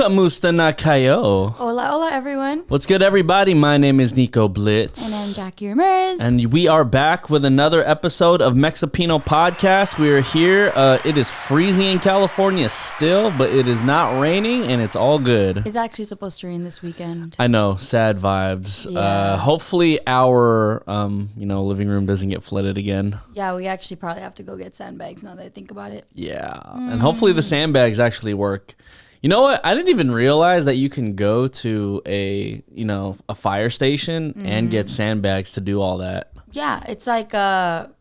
Kamusta na kayo? Hola, hola, everyone. What's good, everybody? My name is Nico Blitz. And I'm Jackie Ramirez. And we are back with another episode of Mexipino Podcast. We are here. It is freezing in California still, but it is not raining, and it's all good. It's actually supposed to rain this weekend. I know, sad vibes. Yeah. Hopefully our living room doesn't get flooded again. Yeah, we actually probably have to go get sandbags now that I think about it. Yeah, and hopefully the sandbags actually work. You know what? I didn't even realize that you can go to a fire station and get sandbags to do all that. Yeah, it's like a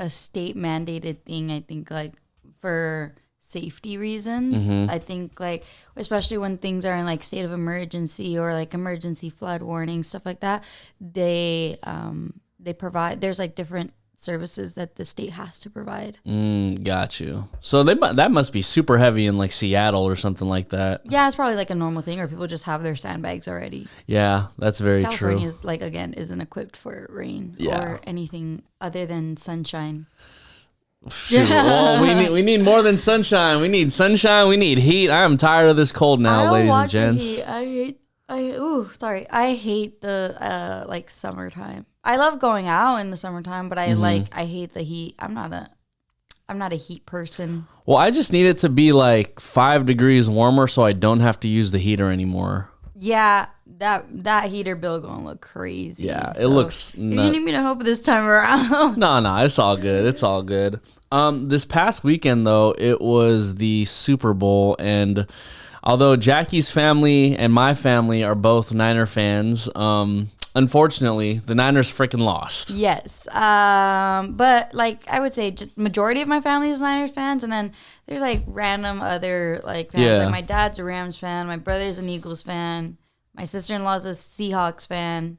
state mandated thing, I think, like for safety reasons. I think, like, especially when things are in like state of emergency or like emergency flood warning, stuff like that, they provide, there's like different services that the state has to provide. Got you. So that must be super heavy in like Seattle or something like that. Yeah, it's probably like a normal thing, or people just have their sandbags already. Yeah, that's very true. California is like, again, isn't equipped for rain or anything other than sunshine. Shoot. Well, we need more than sunshine. We need sunshine. We need heat. I am tired of this cold now, ladies and gents. I hate the like summertime. I love going out in the summertime, but I hate the heat. I'm not a heat person. Well, I just need it to be like 5 degrees warmer so I don't have to use the heater anymore. Yeah, that heater bill gonna look crazy. Yeah, it looks you need me to help this time around. No, it's all good. It's all good. This past weekend though, it was the Super Bowl, and although Jackie's family and my family are both Niner fans, unfortunately, the Niners freaking lost. Yes. But like I would say just majority of my family is Niners fans, and then there's like random other like fans. Yeah. Like my dad's a Rams fan, my brother's an Eagles fan, my sister-in-law's a Seahawks fan,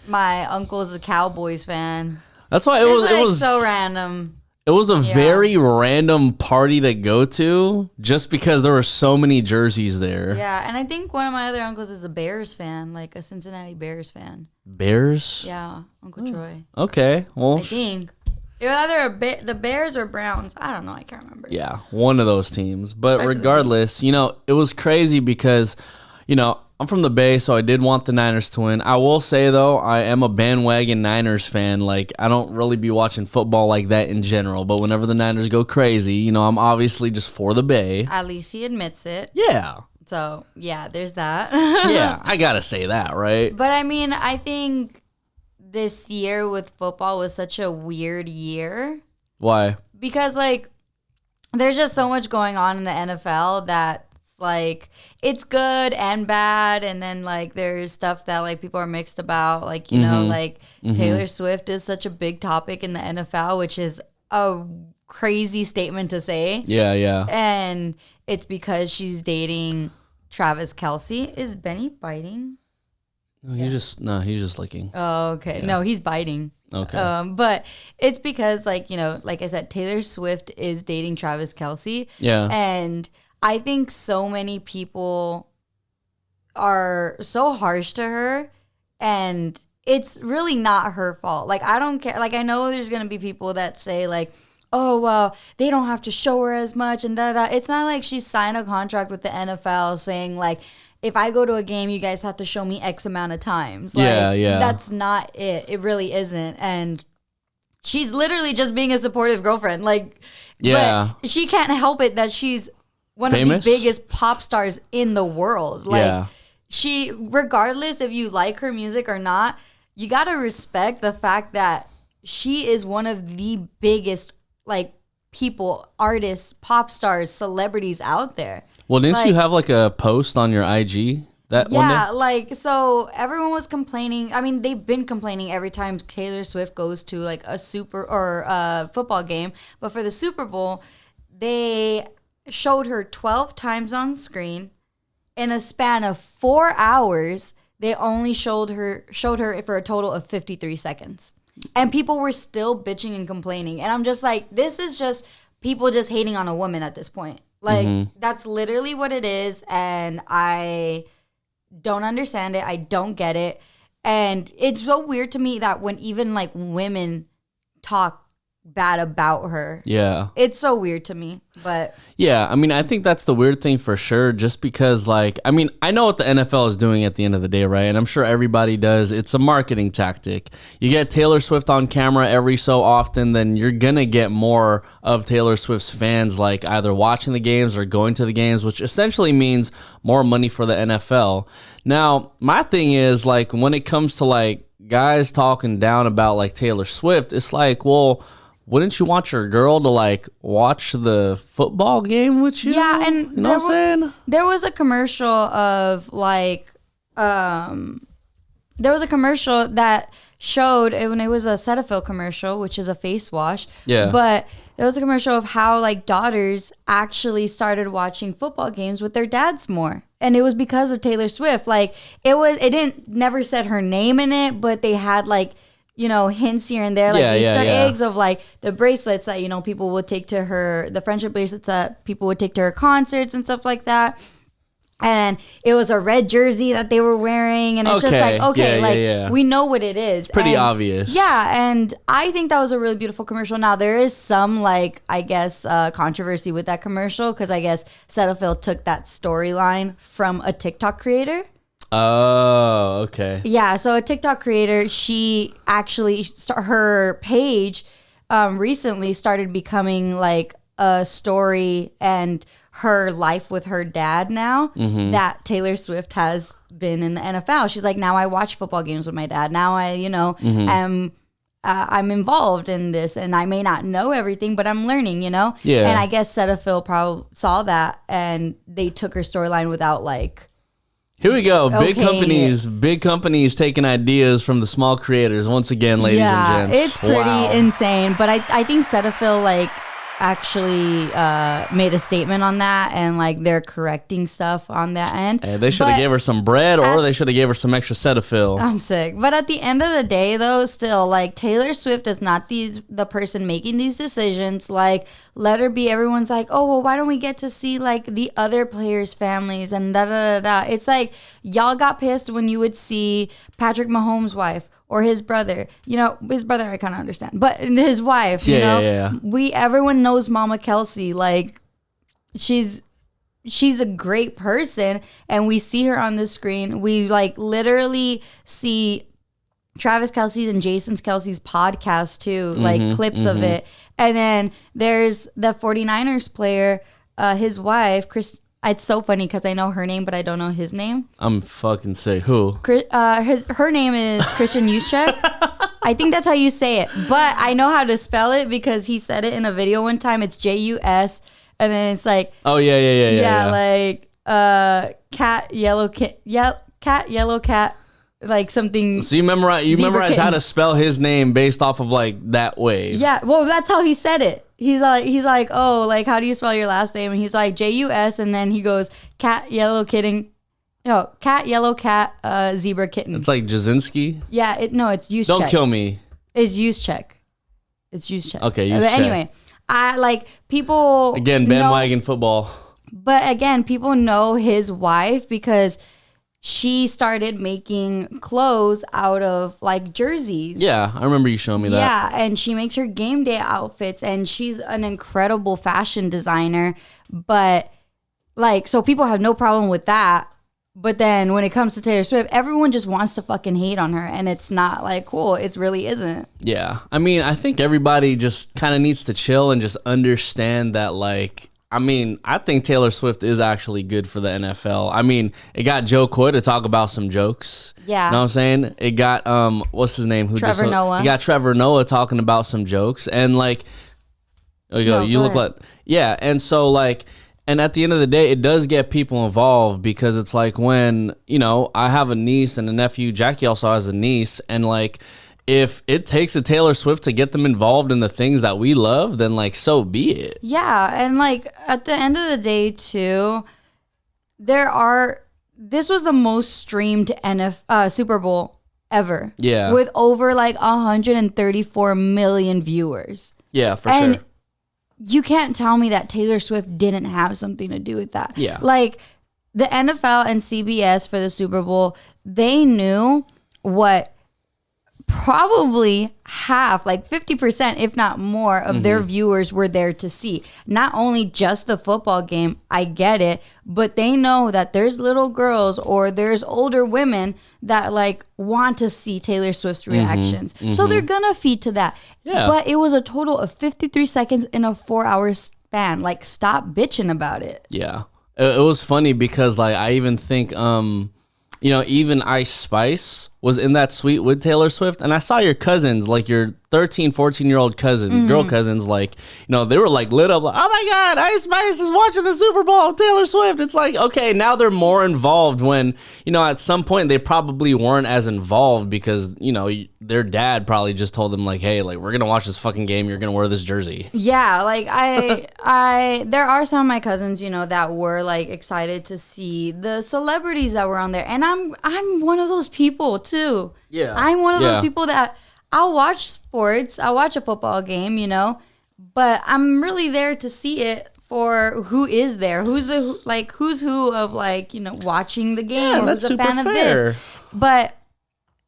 my uncle's a Cowboys fan. That's why it was so random. It was a very random party to go to just because there were so many jerseys there. Yeah, and I think one of my other uncles is a Bears fan, like a Cincinnati Bears fan. Bears? Yeah, Uncle Troy. Okay, well. I think. It was either the Bears or Browns. I don't know. I can't remember. Yeah, one of those teams. But regardless, it was crazy because, I'm from the Bay, so I did want the Niners to win. I will say, though, I am a bandwagon Niners fan. Like, I don't really be watching football like that in general, but whenever the Niners go crazy, I'm obviously just for the Bay. At least he admits it. Yeah. So, yeah, there's that. Yeah, I gotta say that, right? But, I mean, I think this year with football was such a weird year. Why? Because, like, there's just so much going on in the NFL that like it's good and bad, and then like there's stuff that like people are mixed about, like Taylor Swift is such a big topic in the NFL, which is a crazy statement to say. Yeah. And it's because she's dating Travis Kelce. Is Benny biting? No, he's just licking. Oh, okay. Yeah. No, he's biting. Okay. But it's because like I said, Taylor Swift is dating Travis Kelce. Yeah. And I think so many people are so harsh to her, and it's really not her fault. Like, I don't care. Like, I know there's going to be people that say, like, oh, well, they don't have to show her as much and da-da. It's not like she signed a contract with the NFL saying, like, if I go to a game, you guys have to show me X amount of times. Like, yeah. That's not it. It really isn't. And she's literally just being a supportive girlfriend. Like, yeah. But she can't help it that she's one of the biggest pop stars in the world. Like, she, regardless if you like her music or not, you got to respect the fact that she is one of the biggest, like, people, artists, pop stars, celebrities out there. Well, didn't you have, like, a post on your IG that one day? Yeah, like, so everyone was complaining. I mean, they've been complaining every time Taylor Swift goes to, like, a football game. But for the Super Bowl, they showed her 12 times on screen. In a span of 4 hours, they only showed her for a total of 53 seconds. And people were still bitching and complaining. And I'm just like, this is just people just hating on a woman at this point. Like, that's literally what it is. And I don't understand it. I don't get it. And it's so weird to me that when even, like, women talk bad about her. Yeah. It's so weird to me, but yeah, I mean, I think that's the weird thing for sure, just because, like, I mean, I know what the NFL is doing at the end of the day, right? And I'm sure everybody does. It's a marketing tactic. You get Taylor Swift on camera every so often, then you're going to get more of Taylor Swift's fans, like, either watching the games or going to the games, which essentially means more money for the NFL. Now, my thing is, like, when it comes to, like, guys talking down about, like, Taylor Swift, it's like, well, wouldn't you want your girl to, like, watch the football game with you? yeah, and you know what I'm saying? There was a commercial of like, there was a commercial that showed when it was a Cetaphil commercial, which is a face wash. Yeah. But there was a commercial of how like daughters actually started watching football games with their dads more. And it was because of Taylor Swift. Like it didn't never said her name in it, but they had like, you know, hints here and there, like Easter eggs of like the bracelets that, you know, people would take to her, the friendship bracelets that people would take to her concerts and stuff like that. And it was a red jersey that they were wearing. And it's just like, okay, we know what it is. It's pretty obvious. Yeah. And I think that was a really beautiful commercial. Now, there is some, like, I guess, controversy with that commercial because I guess Cetaphil took that storyline from a TikTok creator. Oh, okay. Yeah, so a TikTok creator, she actually, her page recently started becoming like a story and her life with her dad now that Taylor Swift has been in the NFL. She's like, now I watch football games with my dad. Now I, you know, am I'm involved in this and I may not know everything, but I'm learning, you know? Yeah. And I guess Cetaphil probably saw that and they took her storyline without like, here we go. Big companies taking ideas from the small creators. Once again, ladies and gents. It's pretty insane. But I think Cetaphil like actually made a statement on that and like they're correcting stuff on that end. Hey, they should have gave her some bread or they should have gave her some extra Cetaphil. I'm sick. But at the end of the day though, still like Taylor Swift is not the person making these decisions. Like let her be. Everyone's like, oh well, why don't we get to see like the other players' families and da da da da. It's like y'all got pissed when you would see Patrick Mahomes' wife or his brother. You know, his brother I kind of understand, but his wife, you know, everyone knows Mama Kelsey. Like she's a great person and we see her on the screen. We like literally see Travis Kelce's and Jason Kelce's podcast too, like clips of it. And then there's the 49ers player, his wife, Chris. It's so funny because I know her name, but I don't know his name. I'm fucking sick. Who? Her name is Christian Juszczyk. I think that's how you say it. But I know how to spell it because he said it in a video one time. It's Jus. And then it's like... Oh, yeah. Like cat, yellow cat, like something... So you memorize how to spell his name based off of like that wave. Yeah, well, that's how he said it. He's like, oh, like, how do you spell your last name? And he's like, Jus, and then he goes, cat, yellow, kitten. No, cat, yellow, cat, zebra, kitten. It's like Jasinski? Yeah, it's Juszczyk. Don't kill me. It's Juszczyk. Okay, Juszczyk. But anyway, I like people... Again, bandwagon football. But again, people know his wife because... she started making clothes out of like jerseys. Yeah, I remember you showing me that. Yeah, and she makes her game day outfits and she's an incredible fashion designer. But like, so people have no problem with that. But then when it comes to Taylor Swift, everyone just wants to fucking hate on her. And it's not like cool. It really isn't. Yeah. I mean, I think everybody just kind of needs to chill and just understand that like, I mean, I think Taylor Swift is actually good for the NFL. I mean, it got Joe Coy to talk about some jokes. Yeah. You know what I'm saying? It got, what's his name? Trevor Noah. You got Trevor Noah talking about some jokes. And like, you look like, yeah. And so like, and at the end of the day, it does get people involved because it's like when, you know, I have a niece and a nephew, Jackie also has a niece, and like, if it takes a Taylor Swift to get them involved in the things that we love, then like so be it. Yeah, and like at the end of the day too, this was the most streamed Super Bowl ever. Yeah. With over like 134 million viewers. Yeah, for sure. You can't tell me that Taylor Swift didn't have something to do with that. Yeah. Like the NFL and CBS for the Super Bowl, they knew what probably half, like 50%, if not more, of their viewers were there to see not only just the football game. I get it, but they know that there's little girls or there's older women that like want to see Taylor Swift's reactions. So they're gonna feed to that. Yeah. But it was a total of 53 seconds in a 4-hour span. Like, stop bitching about it. Yeah. It was funny because like I even think even Ice Spice was in that suite with Taylor Swift, and I saw your cousins, like your 13, 14-year-old cousin, girl cousins, like, they were like lit up, like, oh my God, Ice Spice is watching the Super Bowl, Taylor Swift. It's like, okay, now they're more involved when, at some point they probably weren't as involved because, their dad probably just told them like, hey, like, we're going to watch this fucking game. You're going to wear this jersey. Yeah. Like there are some of my cousins, that were like excited to see the celebrities that were on there. And I'm one of those people too. Yeah. I'm one of those people that I'll watch sports. I'll watch a football game, but I'm really there to see it for who is there. Who's who of like, watching the game. Yeah, or that's who's a super fan fair. of this. But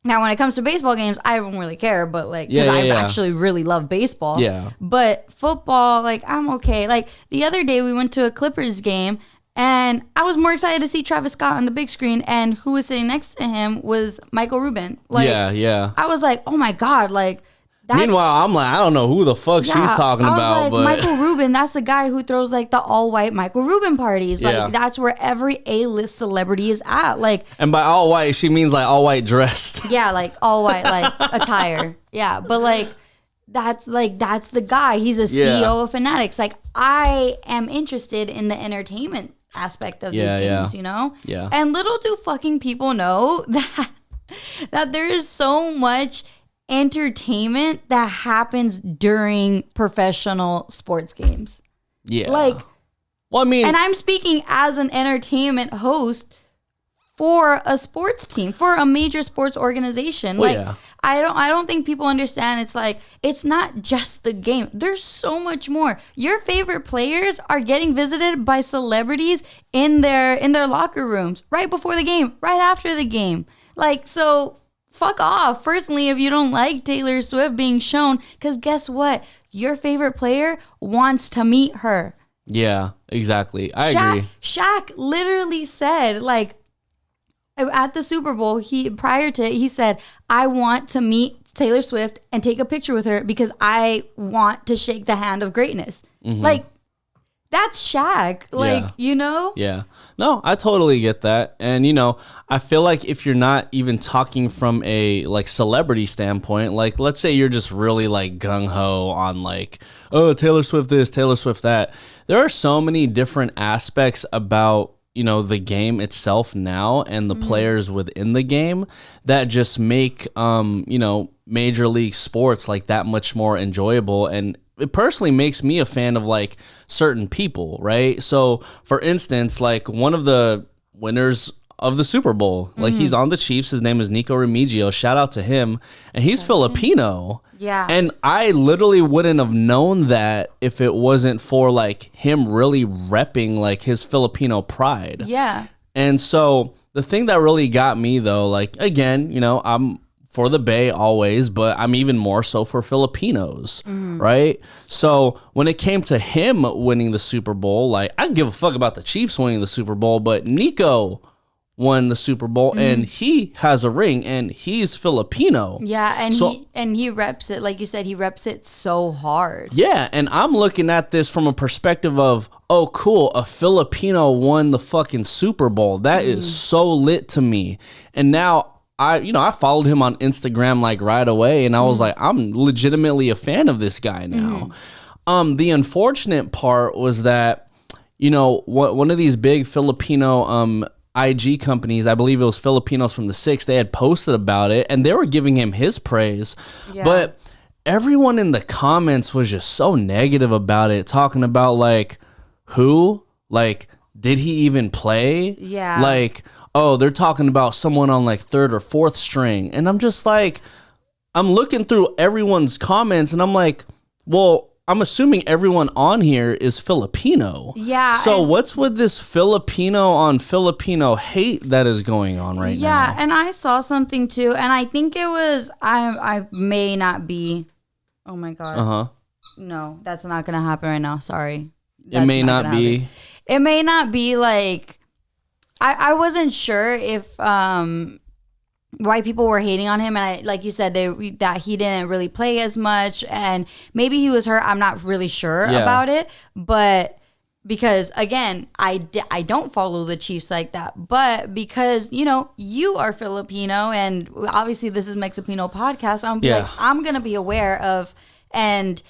now when it comes to baseball games, I don't really care, but like, because I actually really love baseball. Yeah. But football, like, I'm okay. Like the other day we went to a Clippers game, and I was more excited to see Travis Scott on the big screen, and who was sitting next to him was Michael Rubin. Like, yeah. I was like, oh my God, like, that's... Meanwhile, I'm like, I don't know who the fuck she's talking about. Like, but Michael Rubin, that's the guy who throws like the all-white Michael Rubin parties. Like, that's where every A-list celebrity is at. Like, and by all white, she means like all white dressed. Yeah, like all white, like attire. Yeah, but like, that's the guy. He's a CEO of Fanatics. Like, I am interested in the entertainment aspect of these games, Yeah. And little do fucking people know that there is so much entertainment that happens during professional sports games. Yeah. Like, well, I mean, and I'm speaking as an entertainment host for a sports team, for a major sports organization. Well, like, I don't think people understand. It's like, it's not just the game. There's so much more. Your favorite players are getting visited by celebrities in their locker rooms right before the game, right after the game. Like, so fuck off. Personally, if you don't like Taylor Swift being shown, because guess what? Your favorite player wants to meet her. Yeah, exactly. I agree. Shaq literally said, like, at the Super Bowl, he said, I want to meet Taylor Swift and take a picture with her because I want to shake the hand of greatness. Like, that's Shaq. Like, Yeah. No, I totally get that. And, I feel like if you're not even talking from a, like, celebrity standpoint, like, let's say you're just really, like, gung-ho on, like, oh, Taylor Swift this, Taylor Swift that. There are so many different aspects about, the game itself now and the players within the game that just make, Major League Sports, like, that much more enjoyable. And it personally makes me a fan of like certain people, right? So for instance, like one of the winners of the Super Bowl, like he's on the Chiefs. His name is Nico Remigio. Shout out to him. And he's Filipino. Yeah. And I literally wouldn't have known that if it wasn't for like him really repping like his Filipino pride. Yeah. And so the thing that really got me though, like again, I'm for the Bay always, but I'm even more so for Filipinos, right? So when it came to him winning the Super Bowl, like I didn't give a fuck about the Chiefs winning the Super Bowl, but Nico won the Super Bowl and he has a ring and he's Filipino. Yeah, and he reps it, like you said, he reps it so hard. Yeah, and I'm looking at this from a perspective of, oh cool, a Filipino won the fucking Super Bowl. That is so lit to me. And now I followed him on Instagram like right away and I was like, I'm legitimately a fan of this guy now. The unfortunate part was that, one of these big Filipino IG companies, I believe it was Filipinos from the Six, they had posted about it and they were giving him his praise. Yeah. But everyone in the comments was just so negative about it, talking about like, who? Like, did he even play? Yeah. Like, oh, they're talking about someone on like third or fourth string. And I'm just like, I'm looking through everyone's comments and I'm like, well, I'm assuming everyone on here is Filipino. Yeah. So what's with this Filipino on Filipino hate that is going on right now? Yeah, and I saw something too, and I think it was I may not be. Oh my god. No, that's not gonna happen right now. Sorry. It may not be. It may not be like. I wasn't sure if white people were hating on him, and I, like you said, that he didn't really play as much, and maybe he was hurt. I'm not really sure about it, but because again, I don't follow the Chiefs like that, but because you are Filipino, and obviously this is Mexipino podcast, I'm gonna be aware of and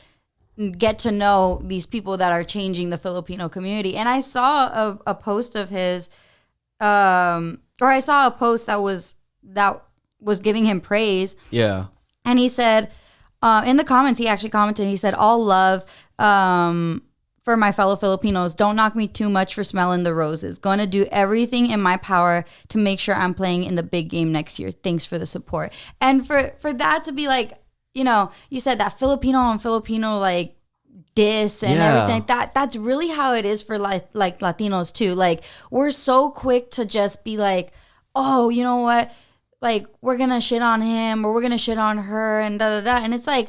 get to know these people that are changing the Filipino community. And I saw a post of his, or I saw a post that was giving him praise. Yeah. And he said, in the comments, he actually commented, he said, all love for my fellow Filipinos. Don't knock me too much for smelling the roses. Going to do everything in my power to make sure I'm playing in the big game next year. Thanks for the support. And for that to be like, you said that Filipino on Filipino, like, diss and everything. That's really how it is for like Latinos too. Like, we're so quick to just be like, oh, you know what? Like, we're gonna shit on him or we're gonna shit on her and da da da. And it's like,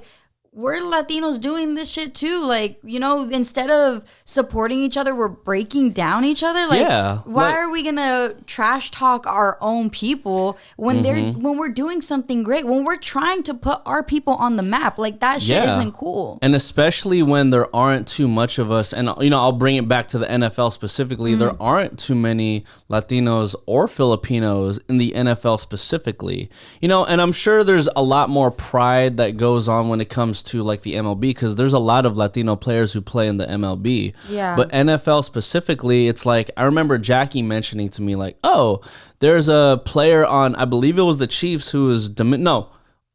we're Latinos doing this shit too. Like, instead of supporting each other, we're breaking down each other. Like, why are we gonna trash talk our own people when when we're doing something great, when we're trying to put our people on the map? Like, that shit isn't cool. And especially when there aren't too much of us, and I'll bring it back to the NFL specifically. There aren't too many Latinos or Filipinos in the NFL specifically. And I'm sure there's a lot more pride that goes on when it comes to like the MLB, because there's a lot of Latino players who play in the MLB. Yeah. But NFL specifically, it's like, I remember Jackie mentioning to me like, oh, there's a player on, I believe it was the Chiefs who was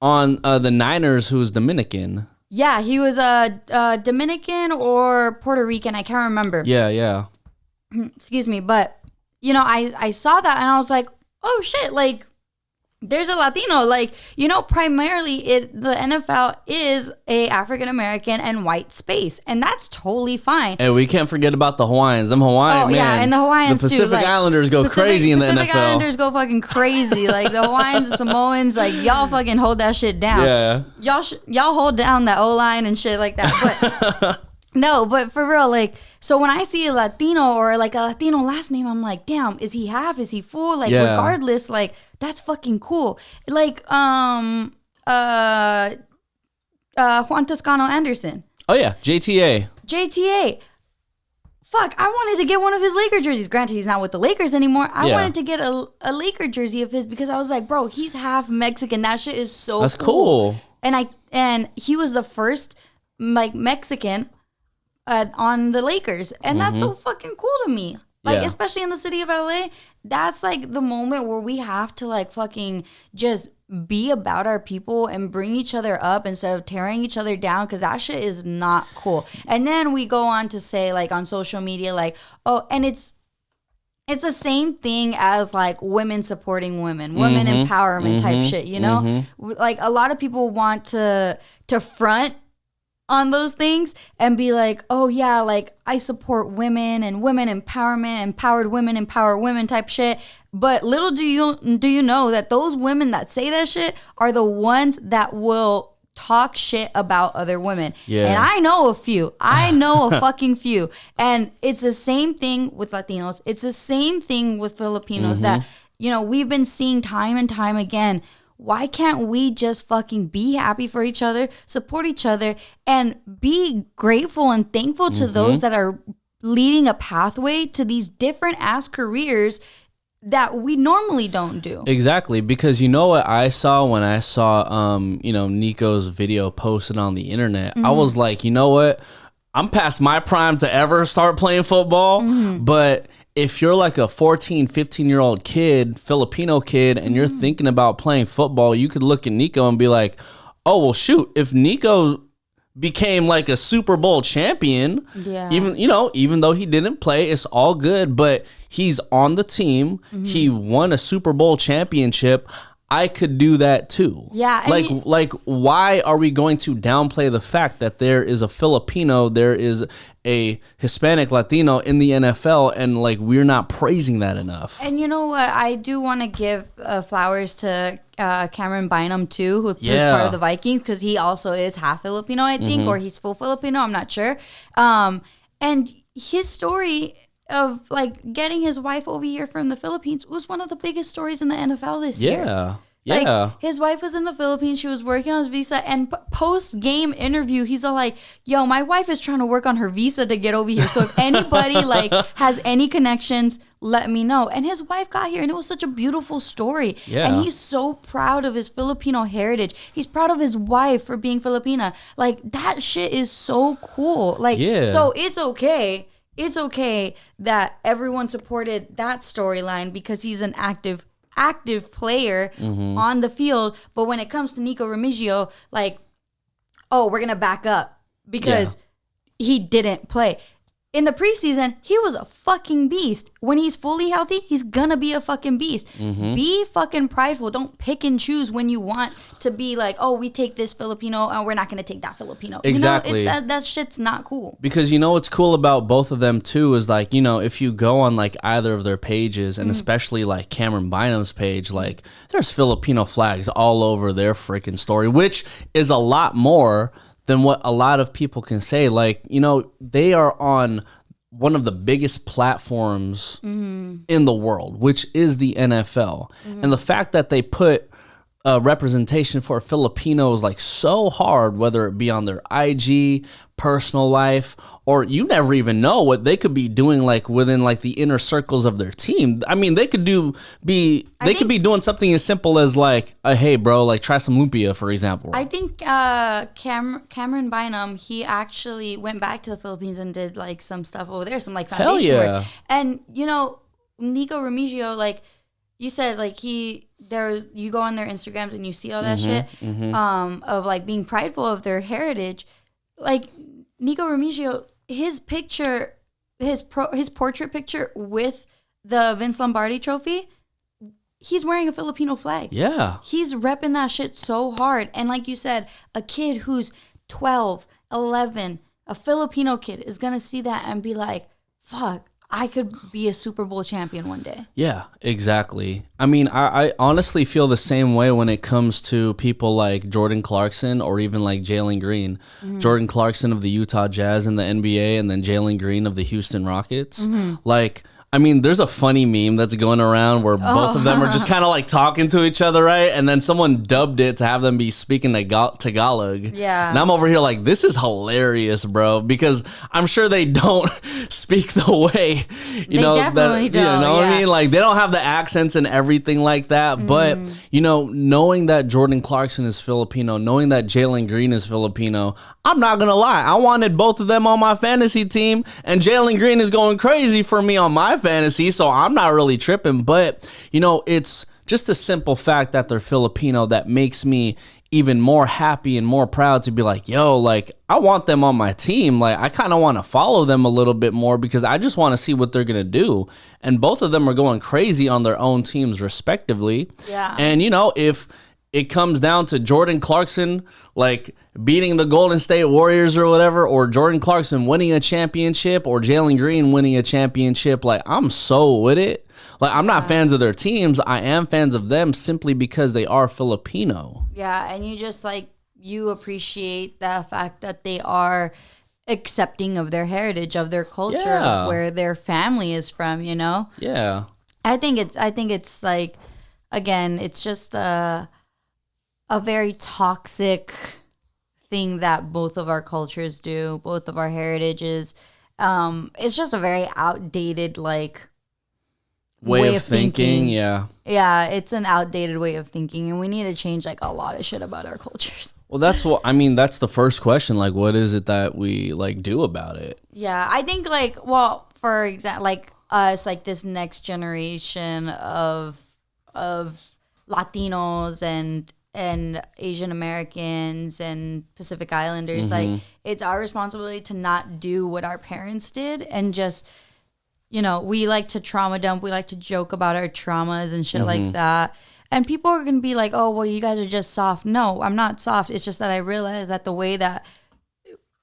on the Niners who was Dominican. Yeah, he was Dominican or Puerto Rican. I can't remember. Yeah. Excuse me, but I saw that and I was like, oh shit, like, there's a Latino, like, primarily the NFL is a African American and white space, and that's totally fine. And we can't forget about the Hawaiians. Them Hawaiian, man. Yeah, and the Hawaiians too. The Pacific Islanders go crazy in the NFL. Pacific Islanders go fucking crazy. Like, the Hawaiians, the Samoans, like, y'all fucking hold that shit down. Yeah. Y'all hold down that O-line and shit like that. But no, but for real, like, so when I see a Latino or like a Latino last name, I'm like, damn, is he half? Is he full? Like, regardless, like, that's fucking cool. Like, Juan Toscano Anderson. Oh yeah, JTA. Fuck, I wanted to get one of his Laker jerseys. Granted, he's not with the Lakers anymore. I wanted to get a Laker jersey of his because I was like, bro, he's half Mexican. That shit is so That's cool. And he was the first like Mexican on the Lakers, and that's so fucking cool to me. Like, especially in the city of LA, that's like the moment where we have to like fucking just be about our people and bring each other up instead of tearing each other down, because that shit is not cool. And then we go on to say, like, on social media, like, oh, and it's the same thing as like women supporting women, women empowerment type shit, Like, a lot of people want to front on those things and be like, oh yeah, like, I support women and women empowerment, empowered women empower women type shit. But little do you know that those women that say that shit are the ones that will talk shit about other women. Yeah. And I know a few. I know a fucking few. And it's the same thing with Latinos. It's the same thing with Filipinos that, we've been seeing time and time again. Why can't we just fucking be happy for each other, support each other, and be grateful and thankful to those that are leading a pathway to these different ass careers that we normally don't do? Exactly, because you know what I saw when I saw Nico's video posted on the internet? I was like, you know what? I'm past my prime to ever start playing football, but if you're like a 14, 15-year-old kid, Filipino kid, and you're thinking about playing football, you could look at Nico and be like, oh, well, shoot, if Nico became like a Super Bowl champion, even though he didn't play, it's all good, but he's on the team. He won a Super Bowl championship. I could do that too. Yeah. Like why are we going to downplay the fact that there is a Filipino, there is a Hispanic Latino in the NFL, and like we're not praising that enough? And you know what? I do want to give flowers to Cameron Bynum too, who's part of the Vikings, because he also is half Filipino, I think, or he's full Filipino. I'm not sure. And his story of like getting his wife over here from the Philippines was one of the biggest stories in the NFL this year. Yeah. Like, his wife was in the Philippines. She was working on his visa. And post-game interview, he's all like, yo, my wife is trying to work on her visa to get over here. So if anybody, like, has any connections, let me know. And his wife got here, and it was such a beautiful story. Yeah. And he's so proud of his Filipino heritage. He's proud of his wife for being Filipina. Like, that shit is so cool. Like, so it's okay. It's okay that everyone supported that storyline because he's an active player on the field. But when it comes to Nico Remigio, like, oh, we're going to back up because he didn't play. In the preseason, he was a fucking beast. When he's fully healthy, he's gonna be a fucking beast. Be fucking prideful. Don't pick and choose when you want to be like, oh, we take this Filipino and we're not gonna take that Filipino. Exactly. You know, that shit's not cool. Because you know what's cool about both of them too is like, you know, if you go on like either of their pages, and especially like Cameron Bynum's page, like there's Filipino flags all over their freaking story, which is a lot more than what a lot of people can say. Like, you know, they are on one of the biggest platforms in the world, which is the NFL. And the fact that they put representation for Filipinos like so hard, whether it be on their IG, personal life, or you never even know what they could be doing like within like the inner circles of their team. I mean, they could be doing something as simple as like, hey bro, like try some lumpia, for example. I think Cameron Bynum, he actually went back to the Philippines and did like some stuff over there, some like foundation work. And you know, Nico Remigio, like you said, like you go on their Instagrams and you see all that shit of like being prideful of their heritage. Like Nico Remigio, his picture, his portrait picture with the Vince Lombardi trophy, he's wearing a Filipino flag. Yeah. He's repping that shit so hard. And like you said, a kid who's 12, 11, a Filipino kid is going to see that and be like, fuck, I could be a Super Bowl champion one day. Yeah, exactly. I mean, I honestly feel the same way when it comes to people like Jordan Clarkson or even like Jalen Green. Jordan Clarkson of the Utah Jazz in the NBA, and then Jalen Green of the Houston Rockets. Like, I mean, there's a funny meme that's going around where both of them are just kind of like talking to each other, right? And then someone dubbed it to have them be speaking Tagalog. Yeah. And I'm over here like, this is hilarious, bro, because I'm sure they don't speak the way, you know, definitely that, you know what I mean? Like, they don't have the accents and everything like that. But, you know, knowing that Jordan Clarkson is Filipino, knowing that Jalen Green is Filipino, I'm not going to lie. I wanted both of them on my fantasy team, and Jalen Green is going crazy for me on my fantasy, so I'm not really tripping. But, you know, it's just a simple fact that they're Filipino that makes me even more happy and more proud to be like, yo, like, I want them on my team. Like, I kind of want to follow them a little bit more because I just want to see what they're going to do. And both of them are going crazy on their own teams respectively. Yeah. And, you know, if it comes down to Jordan Clarkson, like, beating the Golden State Warriors or whatever, or Jordan Clarkson winning a championship, or Jalen Green winning a championship, like, I'm so with it. Like, I'm not fans of their teams. I am fans of them simply because they are Filipino. Yeah, and you just, like, you appreciate the fact that they are accepting of their heritage, of their culture, of where their family is from, you know? Yeah. I think it's like, again, it's just a very toxic thing that both of our cultures do, both of our heritages. It's just a very outdated, like, way of thinking. Yeah, it's an outdated way of thinking, and we need to change like a lot of shit about our cultures. Well, that's what I mean. That's the first question. Like, what is it that we like do about it? Yeah, I think like, well, for example, like us, like this next generation of Latinos and Asian Americans and Pacific Islanders, like, it's our responsibility to not do what our parents did and just, you know, we like to trauma dump. We like to joke about our traumas and shit like that. And people are going to be like, oh, well, you guys are just soft. No, I'm not soft. It's just that I realized that the way that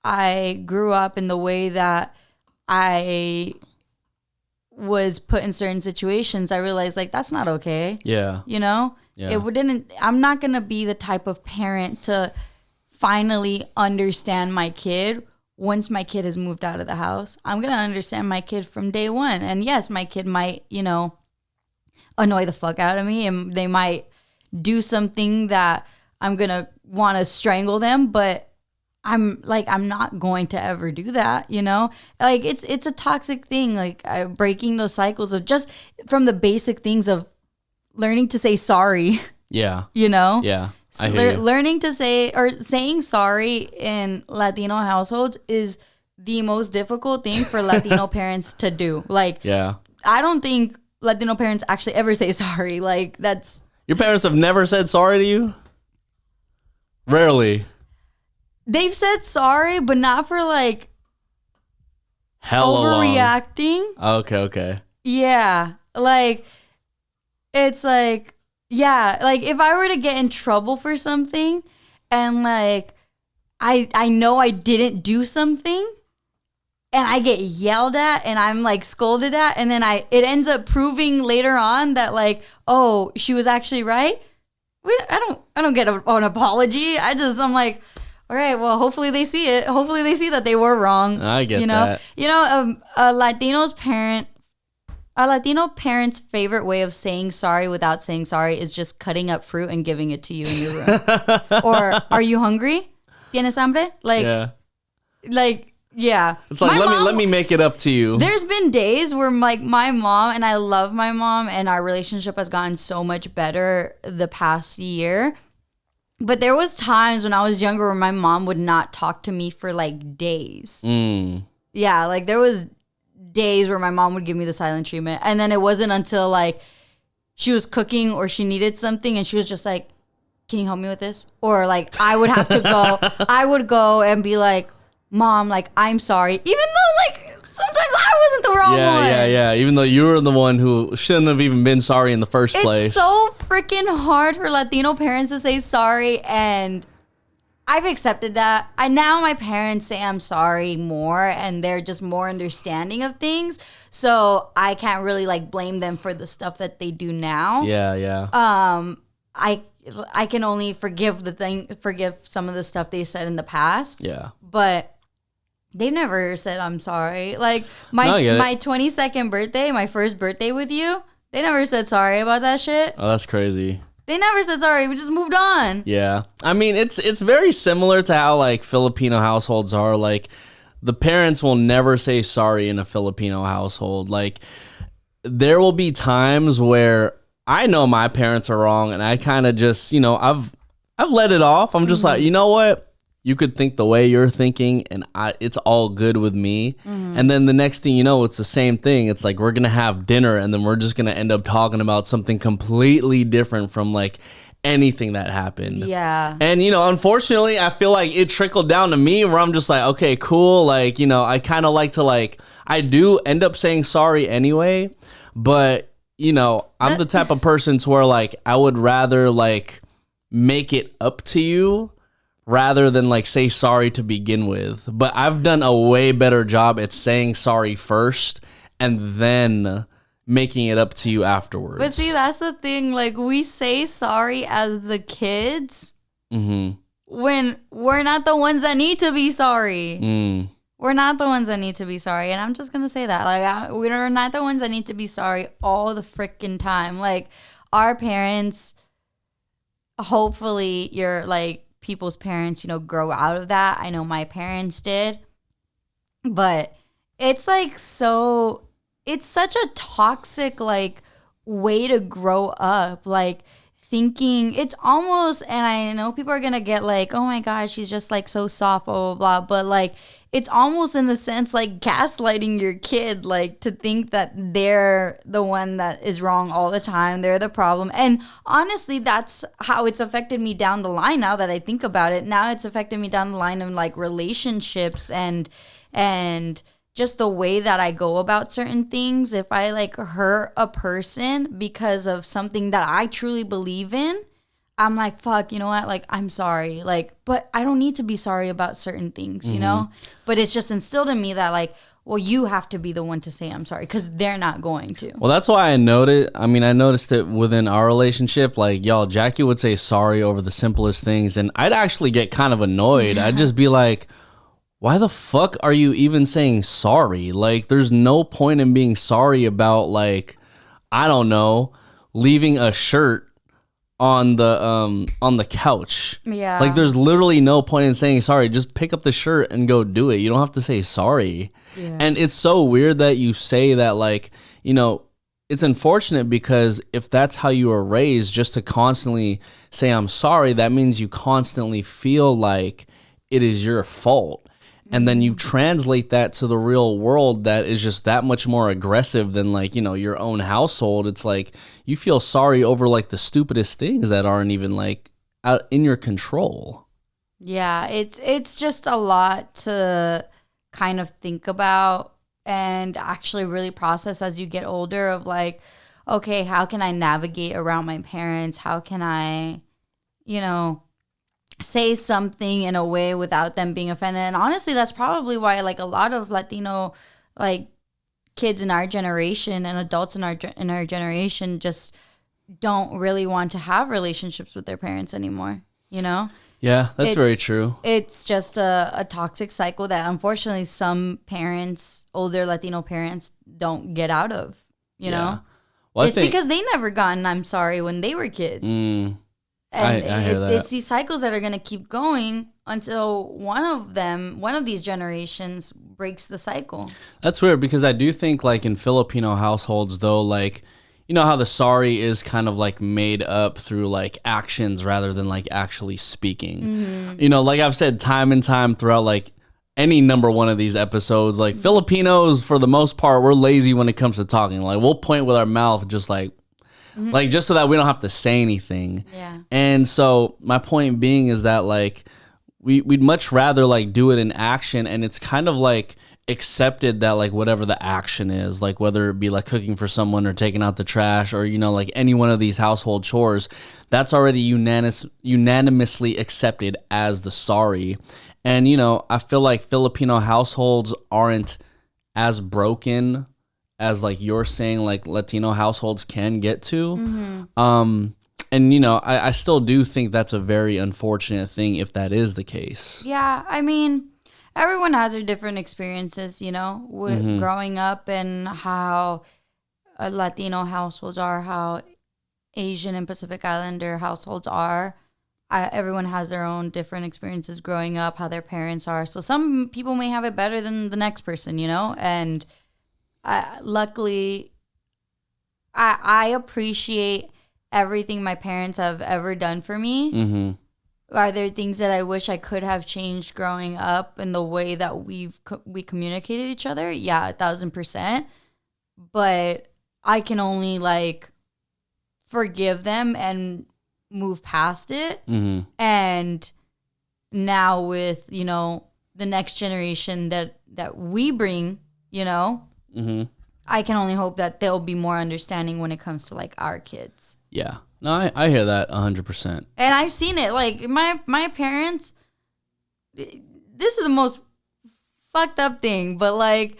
I grew up and the way that I was put in certain situations, I realized like that's not okay. Yeah. You know? Yeah. I'm not going to be the type of parent to finally understand my kid once my kid has moved out of the house. I'm going to understand my kid from day one. And yes, my kid might, you know, annoy the fuck out of me, and they might do something that I'm going to want to strangle them, but I'm not going to ever do that, you know? Like it's a toxic thing, like breaking those cycles of just from the basic things of learning to say sorry. Yeah. You know? Yeah. I hear you. Learning to say or saying sorry in Latino households is the most difficult thing for Latino parents to do. Like, yeah. I don't think Latino parents actually ever say sorry. Like, that's... Your parents have never said sorry to you? Rarely. They've said sorry, but not for, like, hella overreacting. Okay. Yeah. Like, it's like, yeah. Like, if I were to get in trouble for something and, like, I know I didn't do something and I get yelled at and I'm, like, scolded at, and then it ends up proving later on that, like, oh, she was actually right. I don't get an apology. I'm like... All right, well, hopefully they see it. Hopefully they see that they were wrong. I get that. that. You know, a Latino parent's favorite way of saying sorry without saying sorry is just cutting up fruit and giving it to you in your room. Or, are you hungry? ¿Tienes hambre? Yeah. It's like, let me make it up to you. There's been days where, like, my mom, and I love my mom, and our relationship has gotten so much better the past year. But there was times when I was younger where my mom would not talk to me for, like, days. Yeah, like, there was days where my mom would give me the silent treatment. And then it wasn't until, like, she was cooking or she needed something and she was just like, can you help me with this? Or, like, I would have to go. I would go and be like, Mom, like, I'm sorry. Even though, like, sometimes I wasn't the wrong one. Yeah. Even though you were the one who shouldn't have even been sorry in the first place. It's so freaking hard for Latino parents to say sorry, and I've accepted that. Now my parents say I'm sorry more, and they're just more understanding of things. So I can't really, like, blame them for the stuff that they do now. Yeah. I can only forgive some of the stuff they said in the past. Yeah. But they've never said I'm sorry. Like, my 22nd birthday, my first birthday with you, they never said sorry about that shit. Oh, that's crazy. They never said sorry. We just moved on. Yeah. I mean, it's very similar to how, like, Filipino households are. Like, the parents will never say sorry in a Filipino household. Like, there will be times where I know my parents are wrong, and I kind of just, you know, I've let it off. I'm just like, you know what? You could think the way you're thinking, and it's all good with me. And then the next thing you know, it's the same thing. It's like we're going to have dinner, and then we're just going to end up talking about something completely different from, like, anything that happened. Yeah. And, you know, unfortunately, I feel like it trickled down to me where I'm just like, okay, cool. Like, you know, I kind of like to, like, I do end up saying sorry anyway, but, you know, I'm the type of person to where, like, I would rather, like, make it up to you rather than, like, say sorry to begin with. But I've done a way better job at saying sorry first and then making it up to you afterwards. But see, that's the thing. Like, we say sorry as the kids when we're not the ones that need to be sorry. We're not the ones that need to be sorry. And I'm just going to say that. Like, we're not the ones that need to be sorry all the freaking time. Like, our parents, hopefully you're, like, people's parents, you know, grow out of that. I know my parents did. But it's, like, it's such a toxic, like, way to grow up. Like, thinking it's almost, and I know people are going to get like, oh my gosh, she's just, like, so soft, blah, blah, blah. But, like, it's almost in the sense, like, gaslighting your kid, like, to think that they're the one that is wrong all the time. They're the problem. And honestly, that's how it's affected me down the line now that I think about it. Now it's affected me down the line of, like, relationships and just the way that I go about certain things, if I like hurt a person because of something that I truly believe in, I'm like, fuck, you know what? Like, I'm sorry. Like, but I don't need to be sorry about certain things, you know? But it's just instilled in me that, like, well, you have to be the one to say I'm sorry because they're not going to. Well, that's why I noticed it within our relationship. Like, y'all, Jackie would say sorry over the simplest things, and I'd actually get kind of annoyed. I'd just be like, why the fuck are you even saying sorry? Like, there's no point in being sorry about, like, I don't know, leaving a shirt on the couch. Yeah. Like, there's literally no point in saying sorry. Just pick up the shirt and go do it. You don't have to say sorry. Yeah. And it's so weird that you say that, like, you know, it's unfortunate because if that's how you were raised, just to constantly say I'm sorry, that means you constantly feel like it is your fault. And then you translate that to the real world that is just that much more aggressive than, like, you know, your own household. It's like you feel sorry over, like, the stupidest things that aren't even, like, out in your control. Yeah, it's just a lot to kind of think about and actually really process as you get older of, like, okay, how can I navigate around my parents? How can I, you know, say something in a way without them being offended? And honestly, that's probably why, like, a lot of Latino, like, kids in our generation and adults in our generation just don't really want to have relationships with their parents anymore, you know? Yeah, that's very true. It's just a toxic cycle that unfortunately some parents, older Latino parents, don't get out of, you know? Well, it's because they never gotten I'm sorry when they were kids. And I hear that. It's these cycles that are going to keep going until one of these generations breaks the cycle. That's weird because I do think, like, in Filipino households, though, like, you know how the sorry is kind of, like, made up through, like, actions rather than, like, actually speaking. You know, like I've said time and time throughout, like, any number one of these episodes, like, Filipinos, for the most part, we're lazy when it comes to talking. Like, we'll point with our mouth just, like, like, just so that we don't have to say anything. Yeah. And so my point being is that, like, we'd much rather, like, do it in action, and it's kind of, like, accepted that, like, whatever the action is, like, whether it be, like, cooking for someone or taking out the trash or, you know, like, any one of these household chores, that's already unanimously accepted as the sorry. And, you know, I feel like Filipino households aren't as broken as, like, you're saying, like, Latino households can get to. And, you know, I still do think that's a very unfortunate thing if that is the case. Yeah, I mean, everyone has their different experiences, you know, with growing up and how Latino households are, how Asian and Pacific Islander households are. Everyone has their own different experiences growing up, how their parents are. So some people may have it better than the next person, you know, and luckily, I appreciate everything my parents have ever done for me. Are there things that I wish I could have changed growing up in the way that we communicated each other? Yeah, 1,000%. But I can only, like, forgive them and move past it. And now with, you know, the next generation that we bring, you know, I can only hope that they'll be more understanding when it comes to, like, our kids. Yeah. No, I hear that 100%. And I've seen it. Like, my parents, this is the most fucked up thing, but, like,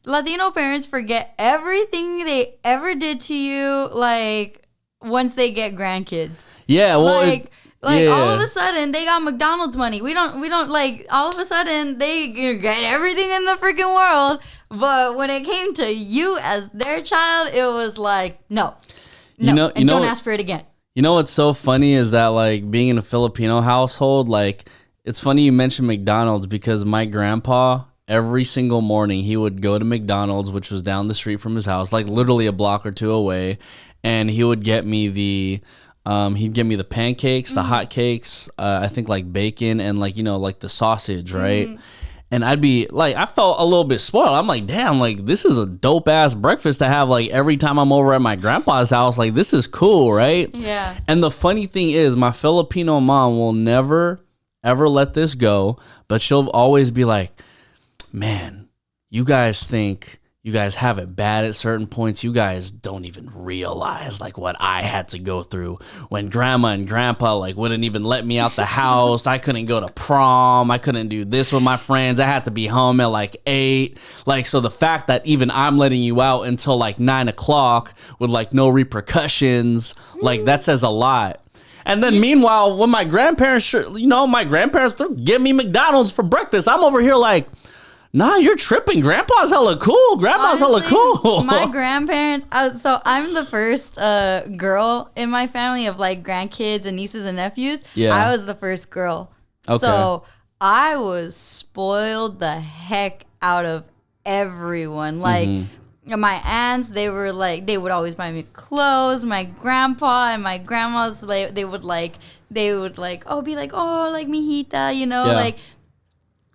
Latino parents forget everything they ever did to you, like, once they get grandkids. Yeah, well, all of a sudden they got McDonald's money. We don't like, all of a sudden they get everything in the freaking world. But when it came to you as their child, it was like, no. Don't ask for it again. You know what's so funny is that, like, being in a Filipino household, like, it's funny you mentioned McDonald's because my grandpa, every single morning, he would go to McDonald's, which was down the street from his house, like literally a block or two away, and he would get me the pancakes, the hot cakes, I think, like, bacon and, like, you know, like, the sausage, right? And I'd be like, I felt a little bit spoiled. I'm like, damn, like, this is a dope ass breakfast to have, like, every time I'm over at my grandpa's house. Like, this is cool, right? Yeah. And the funny thing is, my Filipino mom will never, ever let this go, but she'll always be like, man, you guys think you guys have it bad at certain points. You guys don't even realize like what I had to go through when grandma and grandpa like wouldn't even let me out the house. I couldn't go to prom. I couldn't do this with my friends. I had to be home at like 8. Like, so the fact that even I'm letting you out until like 9 o'clock with like no repercussions, like that says a lot. And then meanwhile, when my grandparents, they'll give me McDonald's for breakfast. I'm over here like, nah, you're tripping. Grandpa's hella cool. Grandma's hella cool. My grandparents, so I'm the first girl in my family of like grandkids and nieces and nephews. Yeah. I was the first girl. Okay. So I was spoiled the heck out of everyone. Like, my aunts, they would always buy me clothes. My grandpa and my grandma's, they would be like, oh, like, mijita, like,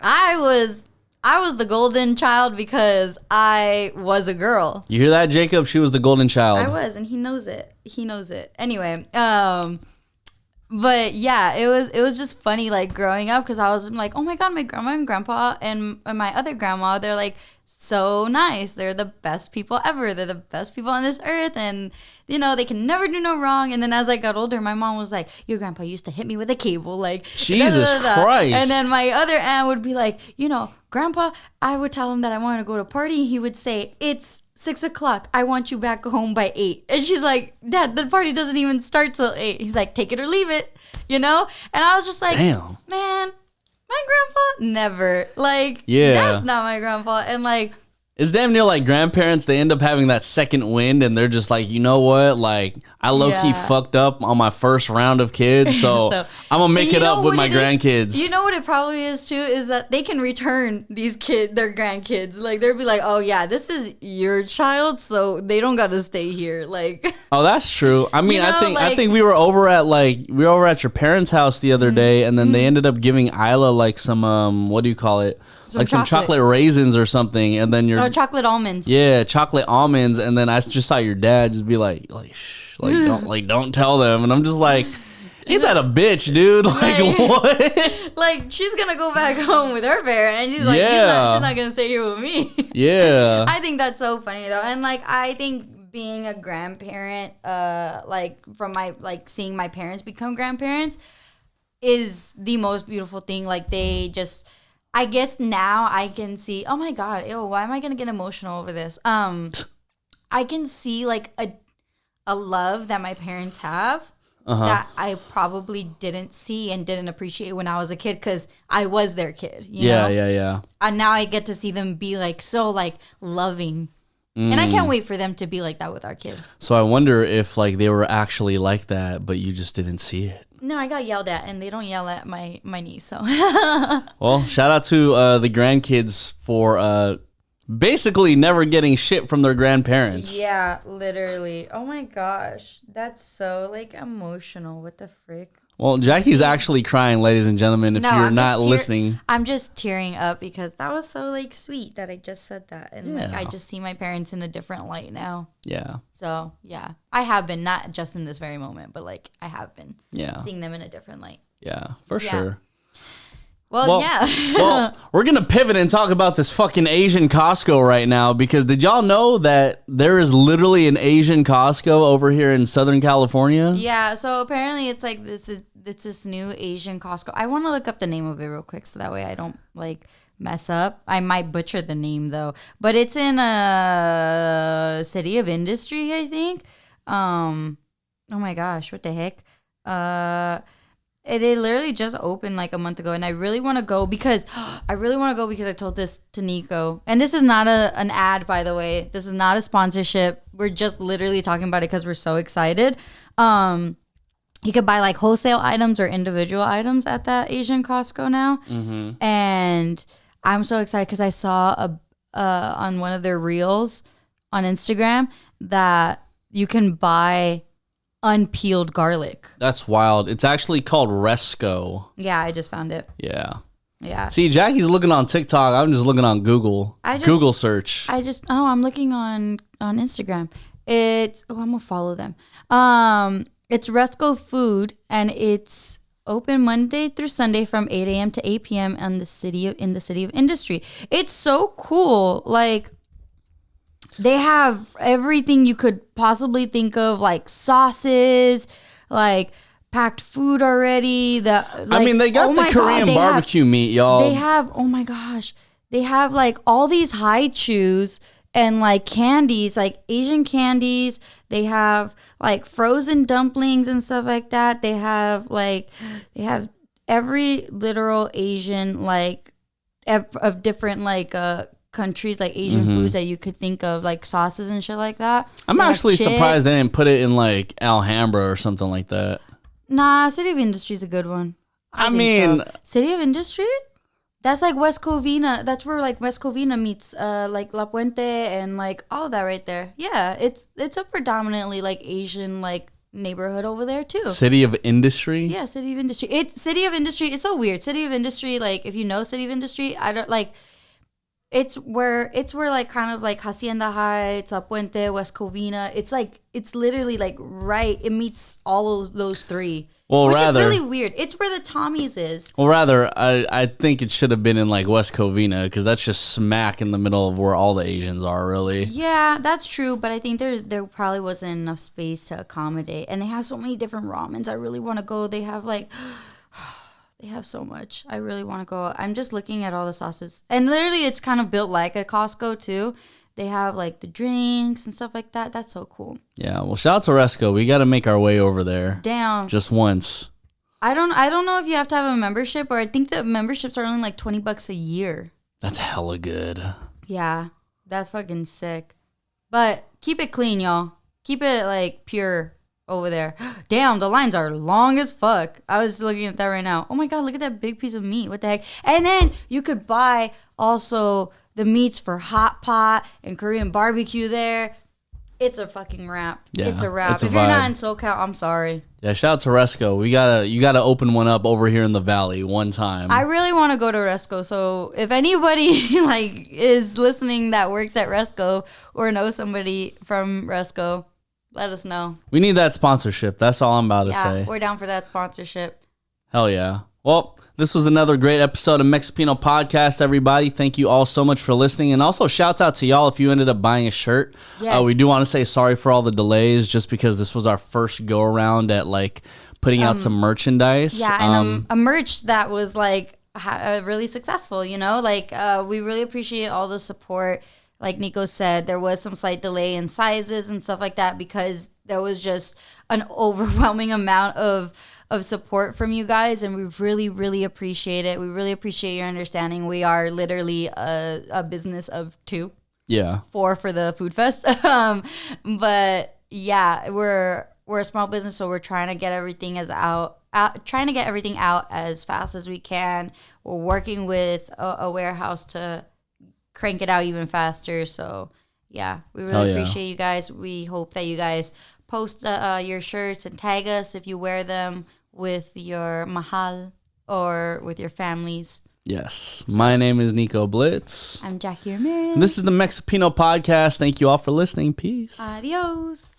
I was the golden child because I was a girl. You hear that, Jacob? She was the golden child. I was, and he knows it. Anyway, but yeah, it was just funny, like, growing up, because I was like, oh my God, my grandma and grandpa and my other grandma, they're like so nice. They're the best people ever. They're the best people on this earth, and they can never do no wrong. And then as I got older, my mom was like, your grandpa used to hit me with a cable, like, Jesus Christ. And then my other aunt would be like, grandpa, I would tell him that I wanted to go to a party. He would say, it's 6 o'clock. I want you back home by 8. And she's like, Dad, the party doesn't even start till 8. He's like, take it or leave it, And I was just like, damn, man, my grandpa never, like, that's not my grandpa. And like, it's damn near like grandparents. They end up having that second wind, and they're just like, you know what? Like, I low-key fucked up on my first round of kids, so I'm gonna make it up with my grandkids. You know what it probably is too? Is that they can return their grandkids. Like, they'll be like, oh yeah, this is your child, so they don't gotta stay here. Like, oh, that's true. I mean, I think we were over at your parents' house the other day, and then they ended up giving Isla like some what do you call it? Some chocolate raisins or something, and then chocolate almonds. Yeah, chocolate almonds, and then I just saw your dad just be like shh, don't tell them, and I'm just like, ain't that a bitch, dude? Like what? Like, she's gonna go back home with her parents. She's like, she's not gonna stay here with me. Yeah. I think that's so funny though, and like, I think being a grandparent, from my seeing my parents become grandparents, is the most beautiful thing. Like, they just. I guess now I can see, oh my God, why am I going to get emotional over this? I can see like a love that my parents have that I probably didn't see and didn't appreciate when I was a kid, because I was their kid. You know? Yeah. And now I get to see them be like so like loving. And I can't wait for them to be like that with our kid. So I wonder if like they were actually like that, but you just didn't see it. No, I got yelled at, and they don't yell at my niece. So, well, shout out to the grandkids for basically never getting shit from their grandparents. Yeah, literally. Oh my gosh, that's so like emotional. What the frick? Well, Jackie's actually crying, ladies and gentlemen, if you're not listening. I'm just tearing up because that was so like sweet that I just said that. And like, I just see my parents in a different light now. Yeah. So, yeah. I have been, not just in this very moment, but like I have been seeing them in a different light. Yeah, for sure. Well, yeah. Well, we're going to pivot and talk about this fucking Asian Costco right now, because did y'all know that there is literally an Asian Costco over here in Southern California? Yeah, so apparently it's like this new Asian Costco. I want to look up the name of it real quick so that way I don't like mess up. I might butcher the name though, but it's in a city of industry, I think. Oh my gosh, what the heck? They literally just opened like a month ago, and I really want to go because I told this to Nico. And this is not an ad, by the way. This is not a sponsorship. We're just literally talking about it because we're so excited. You could buy like wholesale items or individual items at that Asian Costco now. Mm-hmm. And I'm so excited because I saw on one of their reels on Instagram that you can buy unpeeled garlic. That's wild. It's actually called Resco. Yeah, I just found it. Yeah. See, Jackie's looking on TikTok. I'm just looking on Google. Google search. I'm looking on Instagram. I'm gonna follow them. It's Resco Food, and it's open Monday through Sunday from 8 a.m. to 8 p.m. in the city of Industry. It's so cool. Like, they have everything you could possibly think of, like sauces, like packed food already. They got the Korean barbecue meat, y'all. They have, oh my gosh, they have like all these high chews and like candies, like Asian candies. They have like frozen dumplings and stuff like that. They have every literal Asian, like of different like countries, like Asian foods that you could think of, like sauces and shit like that. I'm actually surprised they didn't put it in like Alhambra or something like that. Nah, City of Industry is a good one. I mean, so. City of Industry? That's like West Covina. That's where like West Covina meets like La Puente and like all of that right there. Yeah, it's a predominantly like Asian like neighborhood over there too. City of Industry? Yeah, City of Industry. City of Industry. It's so weird. City of Industry. Like if you know City of Industry, I don't like. It's where like kind of like Hacienda Heights, La Puente, West Covina. It's literally like right. It meets all of those three. Well, which is really weird. It's where the Tommy's is. Well, rather, I think it should have been in like West Covina because that's just smack in the middle of where all the Asians are, really. Yeah, that's true. But I think there probably wasn't enough space to accommodate. And they have so many different ramens. I really want to go. They have like, they have so much. I really want to go. I'm just looking at all the sauces. And literally, it's kind of built like a Costco too. They have like the drinks and stuff like that. That's so cool. Yeah, well, shout out to Resco. We got to make our way over there. Damn. Just once. I don't know if you have to have a membership, or I think that memberships are only like $20 a year. That's hella good. Yeah, that's fucking sick. But keep it clean, y'all. Keep it like pure over there. Damn, the lines are long as fuck. I was looking at that right now. Oh my god, look at that big piece of meat. What the heck? And then you could buy also the meats for hot pot and Korean barbecue there. It's a fucking wrap. Yeah, it's a wrap. If you're not in SoCal, I'm sorry. Yeah, shout out to Resco. You gotta open one up over here in the valley one time. I really want to go to Resco. So if anybody like is listening that works at Resco or knows somebody from Resco, let us know. We need that sponsorship. That's all I'm about to say. Yeah, we're down for that sponsorship. Hell yeah. Well, this was another great episode of Mexipino Podcast, everybody. Thank you all so much for listening. And also, shouts out to y'all if you ended up buying a shirt. Yes. We do want to say sorry for all the delays just because this was our first go-around at, like, putting out some merchandise. Yeah, and a merch that was, like, really successful, you know? Like, we really appreciate all the support. Like Nico said, there was some slight delay in sizes and stuff like that because there was just an overwhelming amount of support from you guys, and we really, really appreciate it. We really appreciate your understanding. We are literally a business of 2. Yeah. 4 for the food fest. But yeah, we're a small business, so we're trying to get everything trying to get everything out as fast as we can. We're working with a warehouse to crank it out even faster. So yeah, we really appreciate you guys. We hope that you guys post your shirts and tag us if you wear them with your mahal or with your families. Yes. My name is Nico Blitz. I'm Jackie Ramirez. This is the Mexipino Podcast. Thank you all for listening. Peace. Adios.